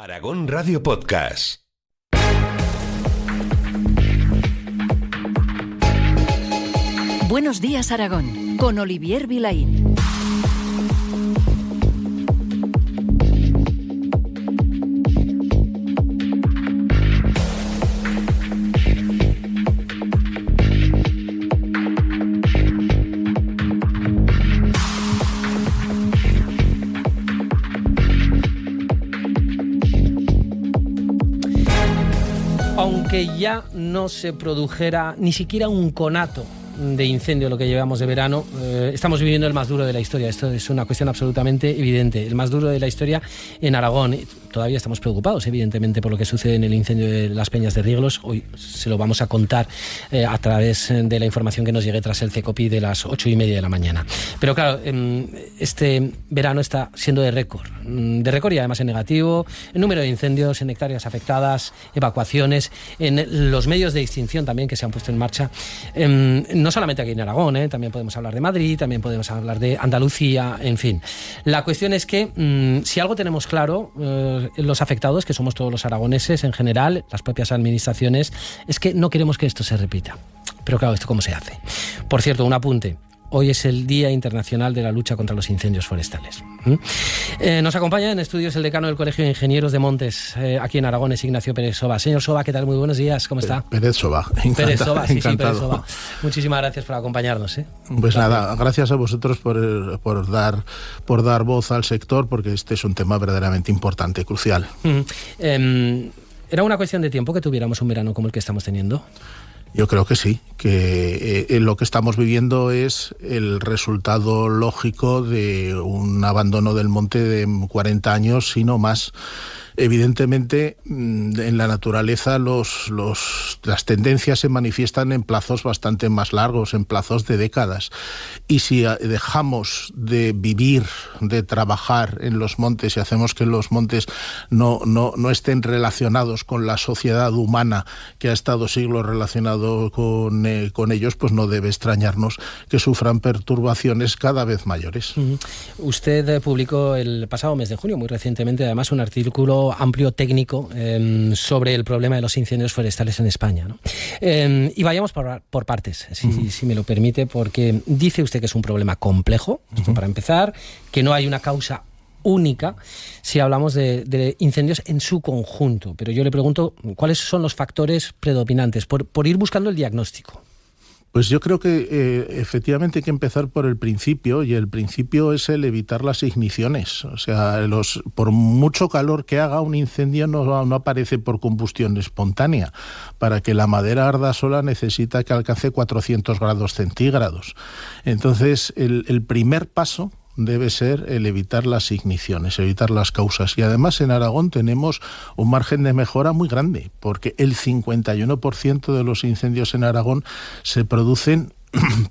Aragón Radio Podcast. Buenos días, Aragón, con Olivier Vilaín. Aunque ya no se produjera ni siquiera un conato de incendio lo que llevamos de verano, estamos viviendo el más duro de la historia. Esto es una cuestión absolutamente evidente. El más duro de la historia en Aragón. Todavía estamos preocupados, evidentemente, por lo que sucede en el incendio de las Peñas de Rieglos. Hoy se lo vamos a contar a través de la información que nos llegue tras el CECOPI de las 8:30 de la mañana. Pero claro, este verano está siendo de récord y además en negativo, en número de incendios, en hectáreas afectadas, evacuaciones, en los medios de extinción también que se han puesto en marcha. No solamente aquí en Aragón, también podemos hablar de Madrid, también podemos hablar de Andalucía, en fin. La cuestión es que si algo tenemos claro, los afectados, que somos todos los aragoneses en general, las propias administraciones, es que no queremos que esto se repita. Pero claro, ¿esto cómo se hace? Por cierto, un apunte. Hoy es el Día Internacional de la Lucha contra los Incendios Forestales. Nos acompaña en estudios el decano del Colegio de Ingenieros de Montes, aquí en Aragón, es Ignacio Pérez Soba. Señor Soba, ¿qué tal? Muy buenos días, ¿cómo está? Pérez Soba, encantado. Pérez Soba, sí, encantado. Pérez Soba. Muchísimas gracias por acompañarnos. Pues nada, gracias a vosotros por dar voz al sector, porque este es un tema verdaderamente importante, crucial. ¿Era una cuestión de tiempo que tuviéramos un verano como el que estamos teniendo? Yo creo que sí, que lo que estamos viviendo es el resultado lógico de un abandono del monte de 40 años, si no más. Evidentemente, en la naturaleza las tendencias se manifiestan en plazos bastante más largos, en plazos de décadas. Y si dejamos de vivir, de trabajar en los montes y hacemos que los montes no estén relacionados con la sociedad humana que ha estado siglos relacionado con ellos, pues no debe extrañarnos que sufran perturbaciones cada vez mayores. Usted publicó el pasado mes de junio, muy recientemente, además, un artículo amplio técnico sobre el problema de los incendios forestales en España, ¿no? Y vayamos por partes, si me lo permite, porque dice usted que es un problema complejo, esto para empezar, que no hay una causa única si hablamos de incendios en su conjunto. Pero yo le pregunto, ¿cuáles son los factores predominantes? Por ir buscando el diagnóstico. Pues yo creo que efectivamente hay que empezar por el principio, y el principio es el evitar las igniciones. O sea, por mucho calor que haga, un incendio no aparece por combustión espontánea. Para que la madera arda sola necesita que alcance 400 grados centígrados. Entonces, el primer paso debe ser el evitar las igniciones, evitar las causas. Y además en Aragón tenemos un margen de mejora muy grande, porque el 51% de los incendios en Aragón se producen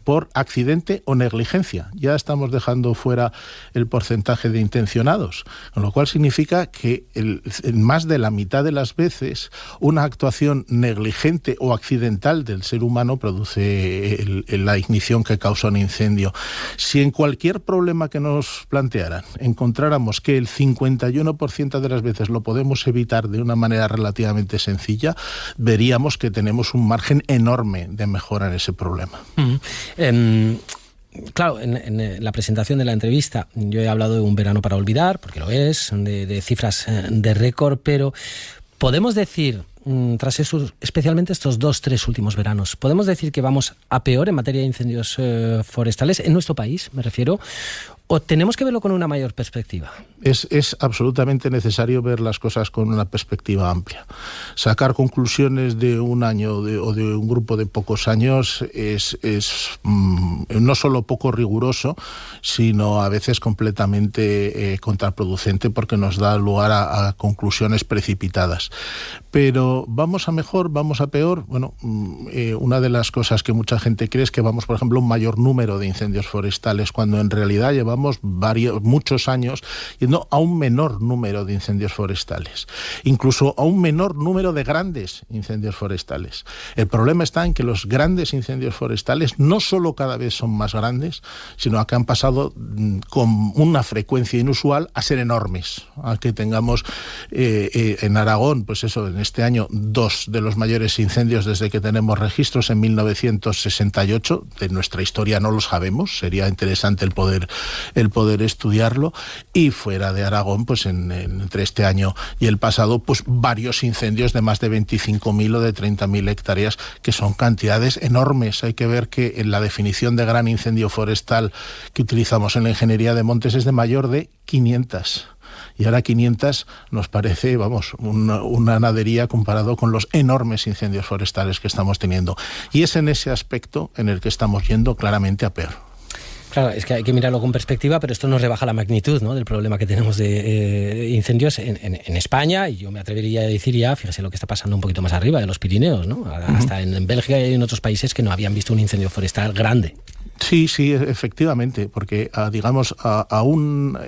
por accidente o negligencia. Ya estamos dejando fuera el porcentaje de intencionados, con lo cual significa que en más de la mitad de las veces una actuación negligente o accidental del ser humano produce la ignición que causa un incendio. Si en cualquier problema que nos plantearan encontráramos que el 51% de las veces lo podemos evitar de una manera relativamente sencilla, veríamos que tenemos un margen enorme de mejora en ese problema. Claro, en la presentación de la entrevista yo he hablado de un verano para olvidar, porque lo es, de cifras de récord, pero podemos decir, tras especialmente estos 2-3 últimos veranos, podemos decir que vamos a peor en materia de incendios forestales en nuestro país, me refiero, ¿o tenemos que verlo con una mayor perspectiva? Es absolutamente necesario ver las cosas con una perspectiva amplia. Sacar conclusiones de un año o de un grupo de pocos años es no solo poco riguroso, sino a veces completamente contraproducente, porque nos da lugar a conclusiones precipitadas. Pero ¿vamos a mejor? ¿Vamos a peor? Bueno, una de las cosas que mucha gente cree es que vamos, por ejemplo, a un mayor número de incendios forestales, cuando en realidad llevamos llevamos muchos años yendo a un menor número de incendios forestales, incluso a un menor número de grandes incendios forestales. El problema está en que los grandes incendios forestales no solo cada vez son más grandes, sino que han pasado con una frecuencia inusual a ser enormes, a que tengamos en Aragón, pues eso, en este año 2 de los mayores incendios desde que tenemos registros en 1968. De nuestra historia no lo sabemos, sería interesante el poder estudiarlo. Y fuera de Aragón, pues entre este año y el pasado, pues varios incendios de más de 25.000 o de 30.000 hectáreas, que son cantidades enormes. Hay que ver que en la definición de gran incendio forestal que utilizamos en la ingeniería de montes es de mayor de 500. Y ahora 500 nos parece, una nadería comparado con los enormes incendios forestales que estamos teniendo. Y es en ese aspecto en el que estamos yendo claramente a peor. Claro, es que hay que mirarlo con perspectiva, pero esto nos rebaja la magnitud, ¿no?, del problema que tenemos de incendios en España, y yo me atrevería a decir ya, fíjese lo que está pasando un poquito más arriba de los Pirineos, ¿no? Hasta en Bélgica y en otros países que no habían visto un incendio forestal grande. Sí, efectivamente, porque aún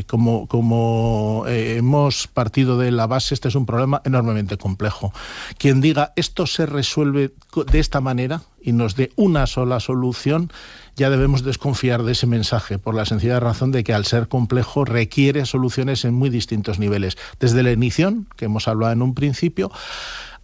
como hemos partido de la base, este es un problema enormemente complejo. Quien diga esto se resuelve de esta manera y nos dé una sola solución, ya debemos desconfiar de ese mensaje, por la sencilla razón de que al ser complejo requiere soluciones en muy distintos niveles, desde la ignición, que hemos hablado en un principio,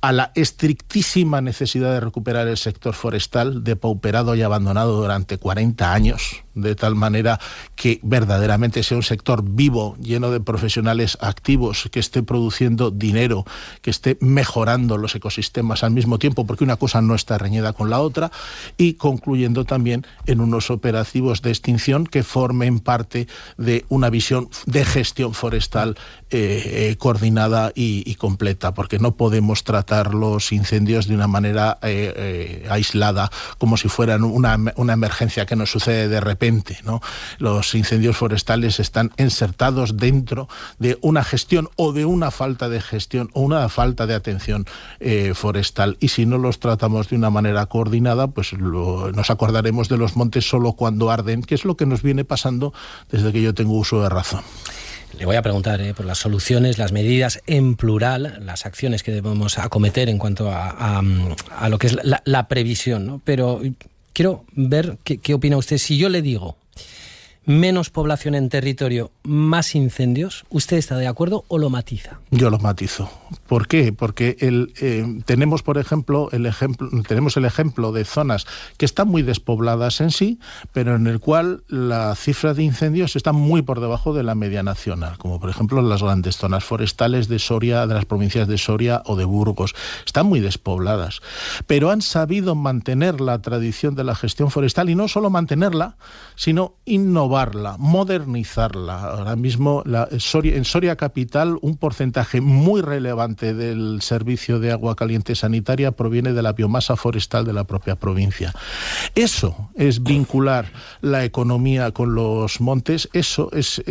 a la estrictísima necesidad de recuperar el sector forestal, depauperado y abandonado durante 40 años, de tal manera que verdaderamente sea un sector vivo, lleno de profesionales activos, que esté produciendo dinero, que esté mejorando los ecosistemas al mismo tiempo, porque una cosa no está reñida con la otra, y concluyendo también en unos operativos de extinción que formen parte de una visión de gestión forestal coordinada y completa, porque no podemos tratar los incendios de una manera aislada, como si fueran una emergencia que nos sucede de repente, ¿no? Los incendios forestales están insertados dentro de una gestión o de una falta de gestión o una falta de atención forestal, y si no los tratamos de una manera coordinada, pues nos acordaremos de los montes solo cuando arden, que es lo que nos viene pasando desde que yo tengo uso de razón. Le voy a preguntar por las soluciones, las medidas en plural, las acciones que debemos acometer en cuanto a lo que es la previsión, ¿no? Pero quiero ver qué opina usted. Si yo le digo menos población en territorio, más incendios, ¿usted está de acuerdo o lo matiza? Yo lo matizo. ¿Por qué? Porque tenemos, por ejemplo, tenemos el ejemplo de zonas que están muy despobladas en sí, pero en el cual la cifra de incendios está muy por debajo de la media nacional, como por ejemplo las grandes zonas forestales de Soria, de las provincias de Soria o de Burgos. Están muy despobladas, pero han sabido mantener la tradición de la gestión forestal, y no solo mantenerla, sino innovarla, modernizarla. Ahora mismo en Soria capital un porcentaje muy relevante del servicio de agua caliente sanitaria proviene de la biomasa forestal de la propia provincia. Eso es vincular la economía con los montes, eso es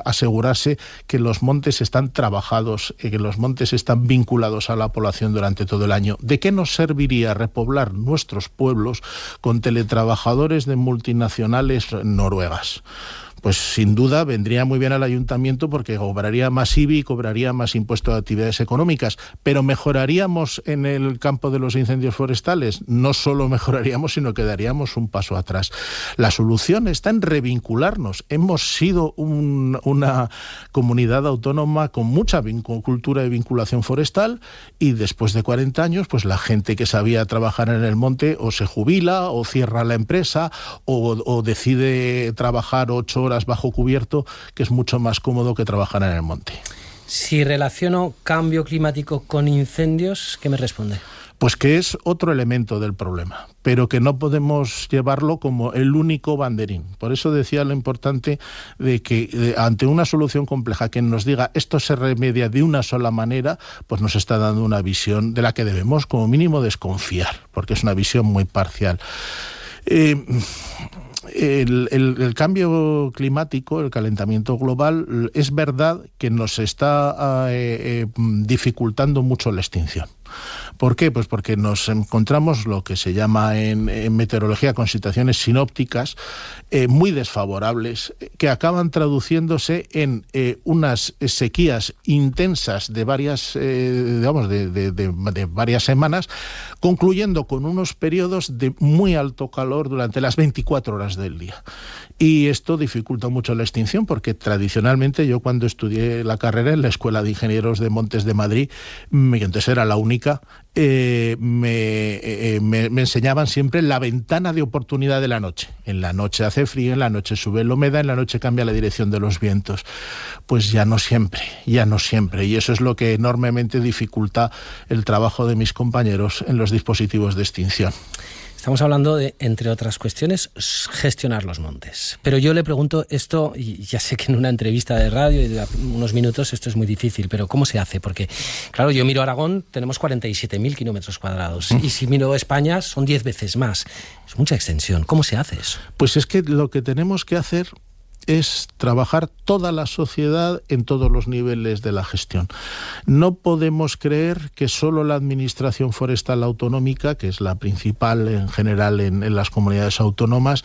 asegurarse que los montes están trabajados, que los montes están vinculados a la población durante todo el año. ¿De qué nos serviría repoblar nuestros pueblos con teletrabajadores de multinacionales noruegas? Pues sin duda vendría muy bien al ayuntamiento, porque cobraría más IBI y cobraría más impuesto de actividades económicas, pero ¿mejoraríamos en el campo de los incendios forestales? No solo mejoraríamos, sino que daríamos un paso atrás. La solución está en revincularnos. Hemos sido una comunidad autónoma con mucha cultura de vinculación forestal, y después de 40 años, pues la gente que sabía trabajar en el monte o se jubila o cierra la empresa o decide trabajar 8 horas bajo cubierto, que es mucho más cómodo que trabajar en el monte. Si relaciono cambio climático con incendios, ¿qué me responde? Pues que es otro elemento del problema, pero que no podemos llevarlo como el único banderín. Por eso decía lo importante de que ante una solución compleja que nos diga esto se remedia de una sola manera, pues nos está dando una visión de la que debemos como mínimo desconfiar, porque es una visión muy parcial. El cambio climático, el calentamiento global, es verdad que nos está dificultando mucho la extinción, ¿Por qué? Pues porque nos encontramos lo que se llama en meteorología con situaciones sinópticas muy desfavorables, que acaban traduciéndose en unas sequías intensas de varias, de varias semanas, concluyendo con unos periodos de muy alto calor durante las 24 horas del día. Y esto dificulta mucho la extinción, porque tradicionalmente yo, cuando estudié la carrera en la Escuela de Ingenieros de Montes de Madrid, que entonces era la única, me enseñaban siempre la ventana de oportunidad de la noche. En la noche hace frío, en la noche sube la humedad, en la noche cambia la dirección de los vientos. Pues ya no siempre. Y eso es lo que enormemente dificulta el trabajo de mis compañeros en los dispositivos de extinción. Estamos hablando de, entre otras cuestiones, gestionar los montes. Pero yo le pregunto esto, y ya sé que en una entrevista de radio y de unos minutos esto es muy difícil, pero ¿cómo se hace? Porque, claro, yo miro Aragón, tenemos 47.000 kilómetros cuadrados, y si miro España son 10 veces más. Es mucha extensión. ¿Cómo se hace eso? Pues es que lo que tenemos que hacer es trabajar toda la sociedad en todos los niveles de la gestión. No podemos creer que solo la Administración Forestal Autonómica, que es la principal en general en las comunidades autónomas,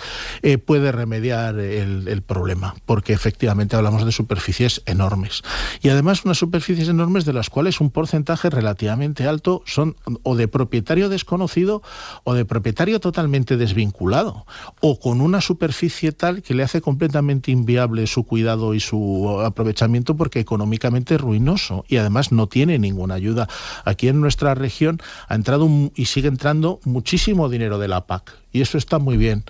puede remediar el problema, porque efectivamente hablamos de superficies enormes. Y además unas superficies enormes de las cuales un porcentaje relativamente alto son o de propietario desconocido o de propietario totalmente desvinculado, o con una superficie tal que le hace completamente inviable su cuidado y su aprovechamiento, porque económicamente es ruinoso y además no tiene ninguna ayuda. Aquí en nuestra región ha entrado y sigue entrando muchísimo dinero de la PAC, y eso está muy bien.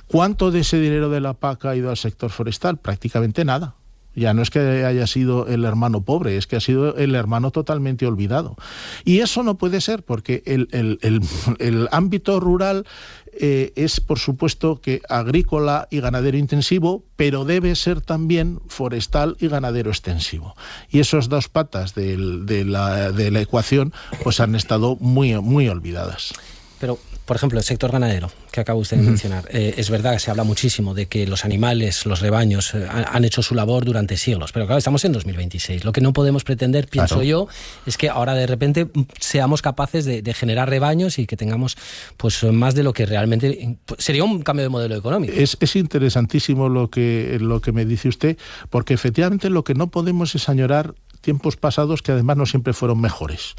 ¿Cuánto de ese dinero de la PAC ha ido al sector forestal? Prácticamente nada. Ya no es que haya sido el hermano pobre, es que ha sido el hermano totalmente olvidado. Y eso no puede ser, porque el ámbito rural es, por supuesto, que agrícola y ganadero intensivo, pero debe ser también forestal y ganadero extensivo. Y esas dos patas de la ecuación pues han estado muy, muy olvidadas. Pero, por ejemplo, el sector ganadero, que acaba usted de mencionar, es verdad que se habla muchísimo de que los animales, los rebaños, han hecho su labor durante siglos, pero claro, estamos en 2026. Lo que no podemos pretender, pienso yo, es que ahora de repente seamos capaces de generar rebaños y que tengamos pues más de lo que realmente sería un cambio de modelo económico. Es interesantísimo lo que me dice usted, porque efectivamente lo que no podemos es añorar tiempos pasados que además no siempre fueron mejores.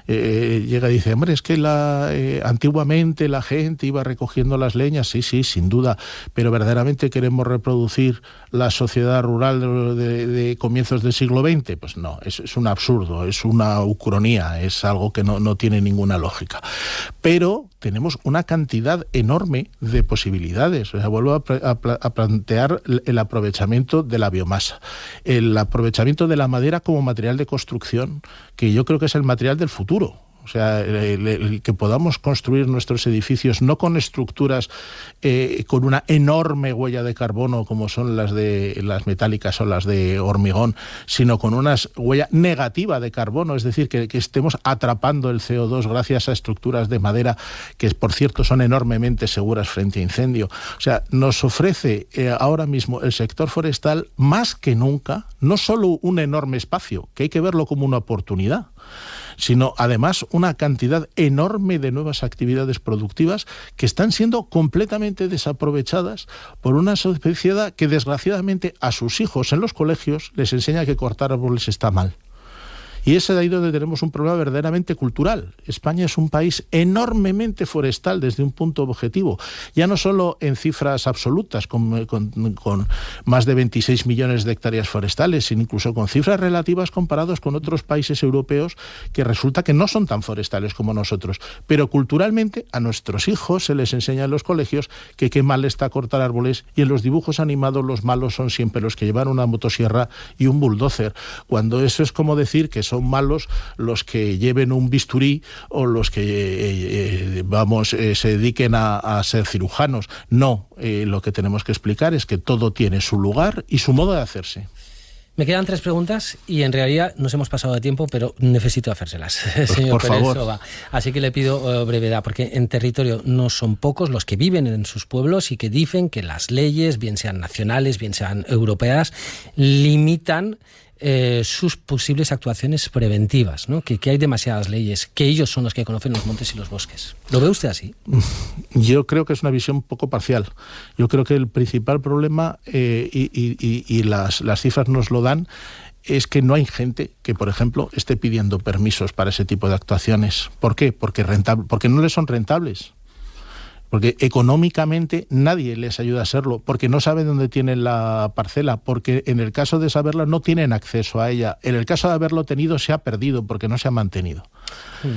Llega y dice, hombre, es que antiguamente la gente iba recogiendo las leñas, sí, sin duda, pero verdaderamente queremos reproducir la sociedad rural de comienzos del siglo XX, pues no, es un absurdo, es una ucronía, es algo que no tiene ninguna lógica. Pero tenemos una cantidad enorme de posibilidades. O sea, vuelvo a plantear el aprovechamiento de la biomasa, el aprovechamiento de la madera como material de construcción, que yo creo que es el material del futuro. O sea, el que podamos construir nuestros edificios no con estructuras con una enorme huella de carbono como son las metálicas o las de hormigón, sino con una huella negativa de carbono, es decir, que estemos atrapando el CO2 gracias a estructuras de madera que, por cierto, son enormemente seguras frente a incendio. O sea, nos ofrece ahora mismo el sector forestal más que nunca, no solo un enorme espacio, que hay que verlo como una oportunidad, sino además una cantidad enorme de nuevas actividades productivas que están siendo completamente desaprovechadas por una sociedad que desgraciadamente a sus hijos en los colegios les enseña que cortar árboles está mal. Y es ahí donde tenemos un problema verdaderamente cultural. España es un país enormemente forestal desde un punto objetivo, ya no solo en cifras absolutas, con más de 26 millones de hectáreas forestales, sino incluso con cifras relativas comparados con otros países europeos que resulta que no son tan forestales como nosotros. Pero culturalmente a nuestros hijos se les enseña en los colegios que qué mal está cortar árboles, y en los dibujos animados los malos son siempre los que llevan una motosierra y un bulldozer, cuando eso es como decir que son malos los que lleven un bisturí o los que se dediquen a ser cirujanos. No, lo que tenemos que explicar es que todo tiene su lugar y su modo de hacerse. Me quedan 3 preguntas y en realidad nos hemos pasado de tiempo, pero necesito hacérselas, señor Pérez Soba. Así que le pido brevedad, porque en territorio no son pocos los que viven en sus pueblos y que dicen que las leyes, bien sean nacionales, bien sean europeas, limitan sus posibles actuaciones preventivas, ¿no? Que hay demasiadas leyes, que ellos son los que conocen los montes y los bosques. ¿Lo ve usted así? Yo creo que es una visión un poco parcial. Yo creo que el principal problema, y las cifras nos lo dan, es que no hay gente que, por ejemplo, esté pidiendo permisos para ese tipo de actuaciones. ¿Por qué? Porque no les son rentables. Porque económicamente nadie les ayuda a serlo, porque no saben dónde tienen la parcela, porque en el caso de saberla no tienen acceso a ella. En el caso de haberlo tenido se ha perdido porque no se ha mantenido.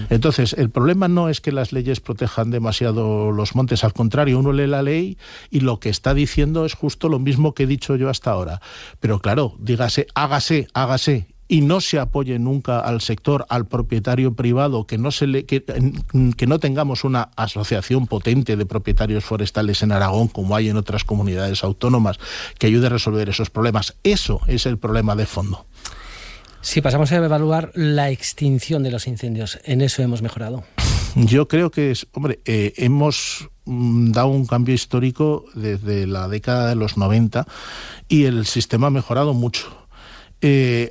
Entonces, el problema no es que las leyes protejan demasiado los montes, al contrario, uno lee la ley y lo que está diciendo es justo lo mismo que he dicho yo hasta ahora. Pero claro, dígase, hágase, y no se apoye nunca al sector, al propietario privado, que no tengamos una asociación potente de propietarios forestales en Aragón, como hay en otras comunidades autónomas, que ayude a resolver esos problemas. Eso es el problema de fondo. Si pasamos a evaluar la extinción de los incendios, ¿en eso hemos mejorado? Yo creo que hemos dado un cambio histórico desde la década de los 90 y el sistema ha mejorado mucho.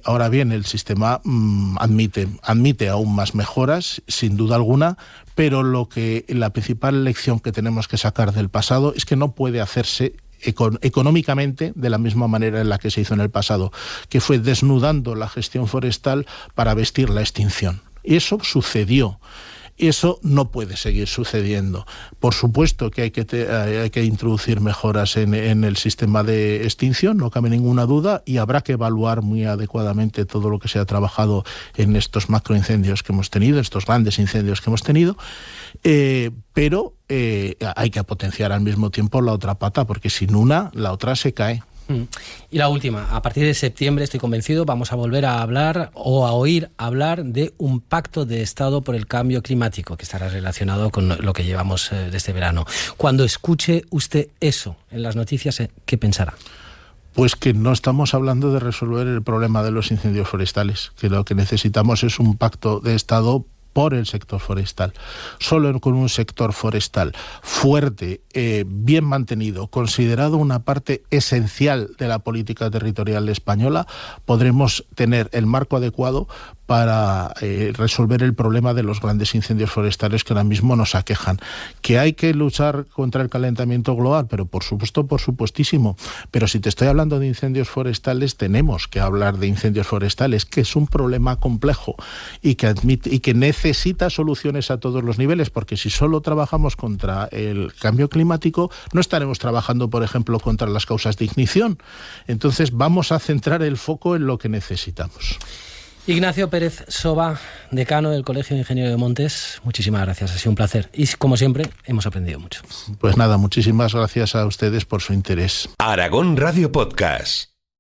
Ahora bien, el sistema admite aún más mejoras, sin duda alguna, pero la principal lección que tenemos que sacar del pasado es que no puede hacerse económicamente de la misma manera en la que se hizo en el pasado, que fue desnudando la gestión forestal para vestir la extinción. Y eso sucedió. Eso no puede seguir sucediendo. Por supuesto que hay que introducir mejoras en el sistema de extinción, no cabe ninguna duda, y habrá que evaluar muy adecuadamente todo lo que se ha trabajado en estos macroincendios que hemos tenido, estos grandes incendios que hemos tenido, pero hay que potenciar al mismo tiempo la otra pata, porque sin una, la otra se cae. Y la última, a partir de septiembre, estoy convencido, vamos a volver a hablar o a oír hablar de un pacto de Estado por el cambio climático, que estará relacionado con lo que llevamos de este verano. Cuando escuche usted eso en las noticias, ¿qué pensará? Pues que no estamos hablando de resolver el problema de los incendios forestales, que lo que necesitamos es un pacto de Estado por el sector forestal. Solo con un sector forestal fuerte, bien mantenido, considerado una parte esencial de la política territorial española, podremos tener el marco adecuado para resolver el problema de los grandes incendios forestales que ahora mismo nos aquejan. Que hay que luchar contra el calentamiento global, pero por supuesto, por supuestísimo. Pero si te estoy hablando de incendios forestales, tenemos que hablar de incendios forestales, que es un problema complejo y que necesita soluciones a todos los niveles, porque si solo trabajamos contra el cambio climático, no estaremos trabajando, por ejemplo, contra las causas de ignición. Entonces vamos a centrar el foco en lo que necesitamos. Ignacio Pérez Soba, decano del Colegio de Ingenieros de Montes, muchísimas gracias, ha sido un placer y como siempre hemos aprendido mucho. Pues nada, muchísimas gracias a ustedes por su interés. Aragón Radio Podcast.